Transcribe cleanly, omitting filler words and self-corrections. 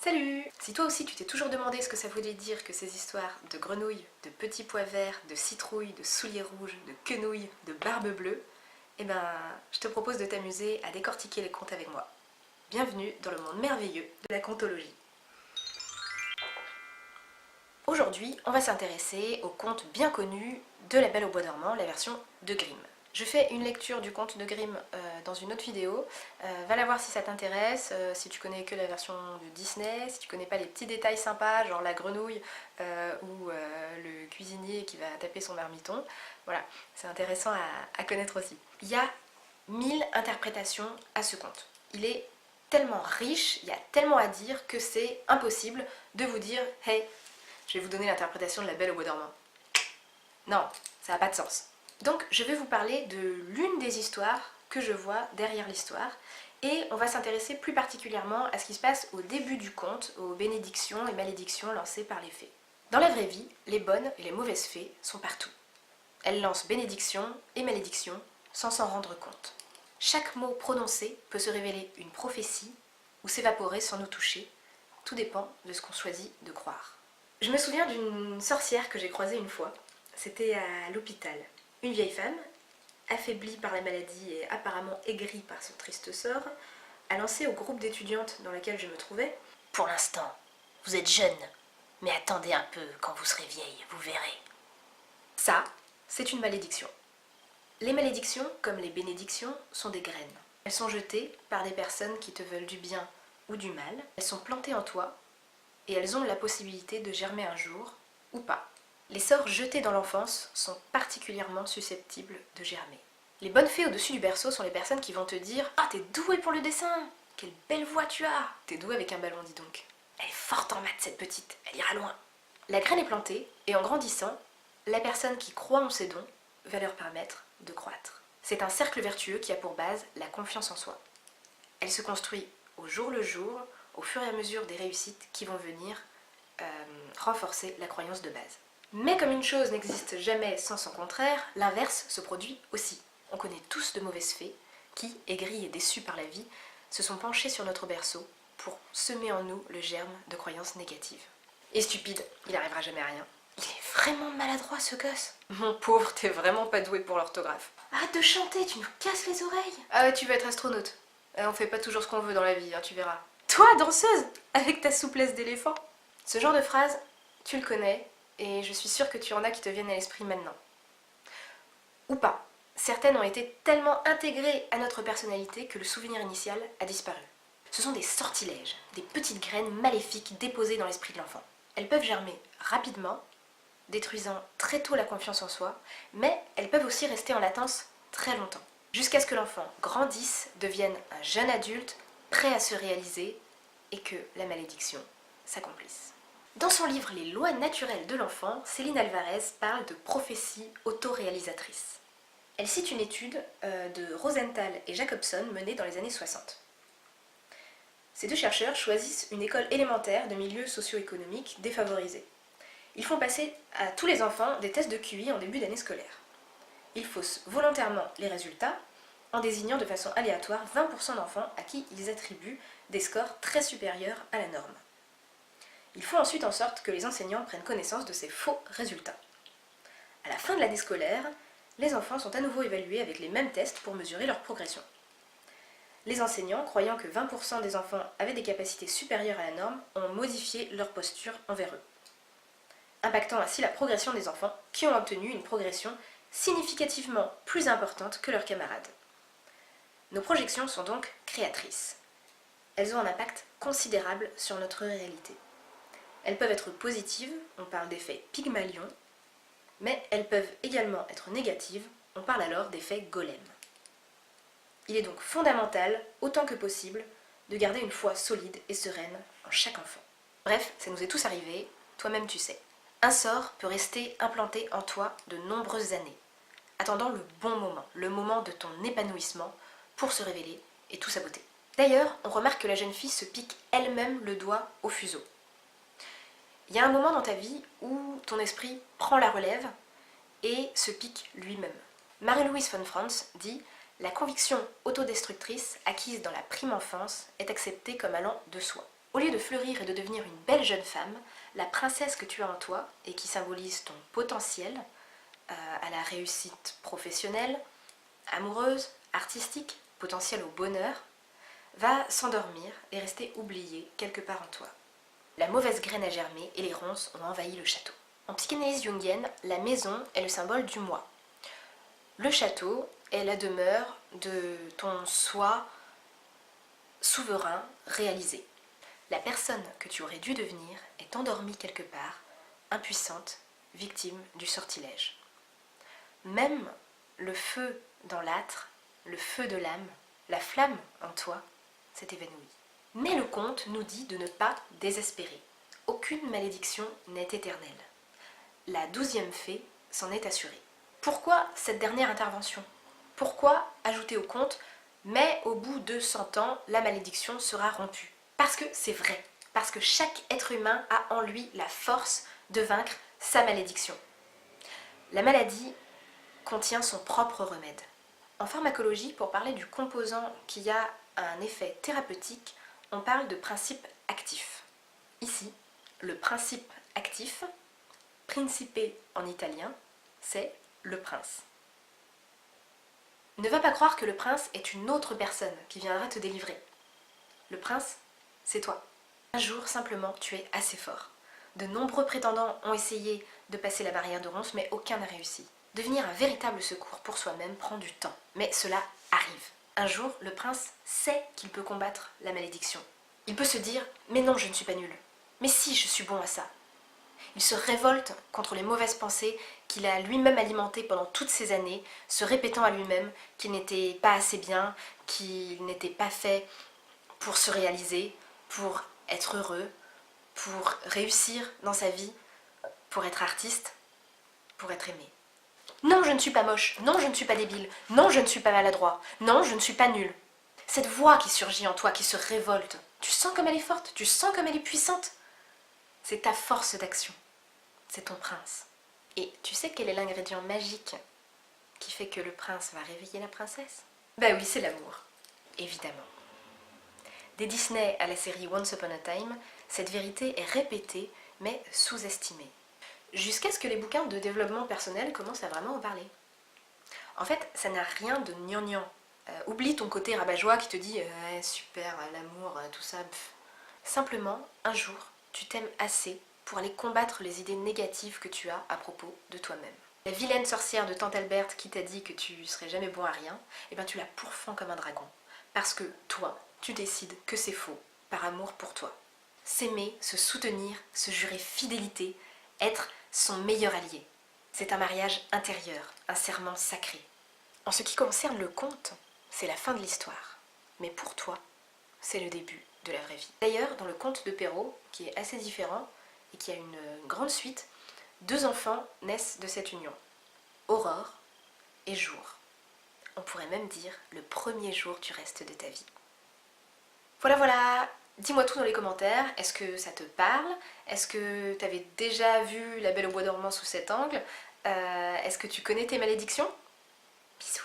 Salut! Si toi aussi tu t'es toujours demandé ce que ça voulait dire que ces histoires de grenouilles, de petits pois verts, de citrouilles, de souliers rouges, de quenouilles, de barbe bleue, eh ben, je te propose de t'amuser à décortiquer les contes avec moi. Bienvenue dans le monde merveilleux de la contologie. Aujourd'hui, on va s'intéresser au conte bien connu de La Belle au bois dormant, la version de Grimm. Je fais une lecture du conte de Grimm dans une autre vidéo, va la voir si ça t'intéresse, si tu connais que la version de Disney, si tu connais pas les petits détails sympas, genre la grenouille ou le cuisinier qui va taper son marmiton. Voilà, c'est intéressant à connaître aussi. Il y a 1000 interprétations à ce conte. Il est tellement riche, il y a tellement à dire que c'est impossible de vous dire « Hey, je vais vous donner l'interprétation de La Belle au bois dormant ». Non, ça n'a pas de sens. Donc je vais vous parler de l'une des histoires que je vois derrière l'histoire et on va s'intéresser plus particulièrement à ce qui se passe au début du conte, aux bénédictions et malédictions lancées par les fées. Dans la vraie vie, les bonnes et les mauvaises fées sont partout. Elles lancent bénédictions et malédictions sans s'en rendre compte. Chaque mot prononcé peut se révéler une prophétie ou s'évaporer sans nous toucher. Tout dépend de ce qu'on choisit de croire. Je me souviens d'une sorcière que j'ai croisée une fois. C'était à l'hôpital. Une vieille femme, affaiblie par la maladie et apparemment aigrie par son triste sort, a lancé au groupe d'étudiantes dans lequel je me trouvais « Pour l'instant, vous êtes jeune, mais attendez un peu, quand vous serez vieille, vous verrez. » Ça, c'est une malédiction. Les malédictions, comme les bénédictions, sont des graines. Elles sont jetées par des personnes qui te veulent du bien ou du mal. Elles sont plantées en toi et elles ont la possibilité de germer un jour ou pas. Les sorts jetés dans l'enfance sont particulièrement susceptibles de germer. Les bonnes fées au-dessus du berceau sont les personnes qui vont te dire « Ah, t'es douée pour le dessin! Quelle belle voix tu as! T'es douée avec un ballon, dis donc. Elle est forte en maths, cette petite, elle ira loin. » La graine est plantée, et en grandissant, la personne qui croit en ses dons va leur permettre de croître. C'est un cercle vertueux qui a pour base la confiance en soi. Elle se construit au jour le jour, au fur et à mesure des réussites qui vont venir renforcer la croyance de base. Mais comme une chose n'existe jamais sans son contraire, l'inverse se produit aussi. On connaît tous de mauvaises fées qui, aigries et déçues par la vie, se sont penchées sur notre berceau pour semer en nous le germe de croyances négatives. Et stupide, il n'arrivera jamais à rien. Il est vraiment maladroit ce gosse. Mon pauvre, t'es vraiment pas doué pour l'orthographe. Arrête de chanter, tu nous casses les oreilles. Ah ouais, tu veux être astronaute. On fait pas toujours ce qu'on veut dans la vie, hein, tu verras. Toi, danseuse, avec ta souplesse d'éléphant. Ce genre de phrase, tu le connais, et je suis sûre que tu en as qui te viennent à l'esprit maintenant. Ou pas. Certaines ont été tellement intégrées à notre personnalité que le souvenir initial a disparu. Ce sont des sortilèges, des petites graines maléfiques déposées dans l'esprit de l'enfant. Elles peuvent germer rapidement, détruisant très tôt la confiance en soi, mais elles peuvent aussi rester en latence très longtemps, jusqu'à ce que l'enfant grandisse, devienne un jeune adulte, prêt à se réaliser, et que la malédiction s'accomplisse. Dans son livre Les lois naturelles de l'enfant, Céline Alvarez parle de prophétie autoréalisatrice. Elle cite une étude de Rosenthal et Jacobson menée dans les années 60. Ces deux chercheurs choisissent une école élémentaire de milieux socio-économiques défavorisés. Ils font passer à tous les enfants des tests de QI en début d'année scolaire. Ils faussent volontairement les résultats en désignant de façon aléatoire 20% d'enfants à qui ils attribuent des scores très supérieurs à la norme. Ils font ensuite en sorte que les enseignants prennent connaissance de ces faux résultats. À la fin de l'année scolaire, les enfants sont à nouveau évalués avec les mêmes tests pour mesurer leur progression. Les enseignants, croyant que 20% des enfants avaient des capacités supérieures à la norme, ont modifié leur posture envers eux, impactant ainsi la progression des enfants qui ont obtenu une progression significativement plus importante que leurs camarades. Nos projections sont donc créatrices. Elles ont un impact considérable sur notre réalité. Elles peuvent être positives, on parle d'effet Pygmalion, mais elles peuvent également être négatives, on parle alors d'effet Golem. Il est donc fondamental, autant que possible, de garder une foi solide et sereine en chaque enfant. Bref, ça nous est tous arrivé, toi-même tu sais. Un sort peut rester implanté en toi de nombreuses années, attendant le bon moment, le moment de ton épanouissement pour se révéler et tout saboter. D'ailleurs, on remarque que la jeune fille se pique elle-même le doigt au fuseau. Il y a un moment dans ta vie où ton esprit prend la relève et se pique lui-même. Marie-Louise von Franz dit « La conviction autodestructrice acquise dans la prime enfance est acceptée comme allant de soi. Au lieu de fleurir et de devenir une belle jeune femme, la princesse que tu as en toi et qui symbolise ton potentiel à la réussite professionnelle, amoureuse, artistique, potentiel au bonheur, va s'endormir et rester oubliée quelque part en toi. La mauvaise graine a germé et les ronces ont envahi le château. En psychanalyse jungienne, la maison est le symbole du moi. Le château est la demeure de ton soi souverain réalisé. La personne que tu aurais dû devenir est endormie quelque part, impuissante, victime du sortilège. Même le feu dans l'âtre, le feu de l'âme, la flamme en toi s'est évanouie. Mais le conte nous dit de ne pas désespérer. Aucune malédiction n'est éternelle. La 12e fée s'en est assurée. Pourquoi cette dernière intervention? Pourquoi ajouter au conte « mais au bout de 100 ans, la malédiction sera rompue » ? Parce que c'est vrai, parce que chaque être humain a en lui la force de vaincre sa malédiction. La maladie contient son propre remède. En pharmacologie, pour parler du composant qui a un effet thérapeutique, on parle de principe actif. Ici, le principe actif, principe en italien, c'est le prince. Ne va pas croire que le prince est une autre personne qui viendra te délivrer. Le prince, c'est toi. Un jour, simplement, tu es assez fort. De nombreux prétendants ont essayé de passer la barrière de ronce, mais aucun n'a réussi. Devenir un véritable secours pour soi-même prend du temps, mais cela arrive. Un jour, le prince sait qu'il peut combattre la malédiction. Il peut se dire « mais non, je ne suis pas nul. Mais si, je suis bon à ça. » Il se révolte contre les mauvaises pensées qu'il a lui-même alimentées pendant toutes ces années, se répétant à lui-même qu'il n'était pas assez bien, qu'il n'était pas fait pour se réaliser, pour être heureux, pour réussir dans sa vie, pour être artiste, pour être aimé. Non, je ne suis pas moche, non, je ne suis pas débile, non, je ne suis pas maladroit, non, je ne suis pas nul. Cette voix qui surgit en toi, qui se révolte, tu sens comme elle est forte, tu sens comme elle est puissante. C'est ta force d'action, c'est ton prince. Et tu sais quel est l'ingrédient magique qui fait que le prince va réveiller la princesse? Bah oui, c'est l'amour, évidemment. Des Disney à la série Once Upon a Time, cette vérité est répétée mais sous-estimée. Jusqu'à ce que les bouquins de développement personnel commencent à vraiment en parler. En fait, ça n'a rien de gnangnan. Oublie ton côté rabat-joie qui te dit super, l'amour, tout ça. Pff. Simplement, un jour, tu t'aimes assez pour aller combattre les idées négatives que tu as à propos de toi-même. La vilaine sorcière de Tante Alberte qui t'a dit que tu serais jamais bon à rien, eh bien tu la pourfends comme un dragon. Parce que toi, tu décides que c'est faux, par amour pour toi. S'aimer, se soutenir, se jurer fidélité, être son meilleur allié. C'est un mariage intérieur, un serment sacré. En ce qui concerne le conte, c'est la fin de l'histoire. Mais pour toi, c'est le début de la vraie vie. D'ailleurs, dans le conte de Perrault, qui est assez différent et qui a une grande suite, 2 enfants naissent de cette union. Aurore et Jour. On pourrait même dire le premier jour du reste de ta vie. Voilà, dis-moi tout dans les commentaires. Est-ce que ça te parle? Est-ce que tu avais déjà vu La Belle au bois dormant sous cet angle? Est-ce que tu connais tes malédictions? Bisous.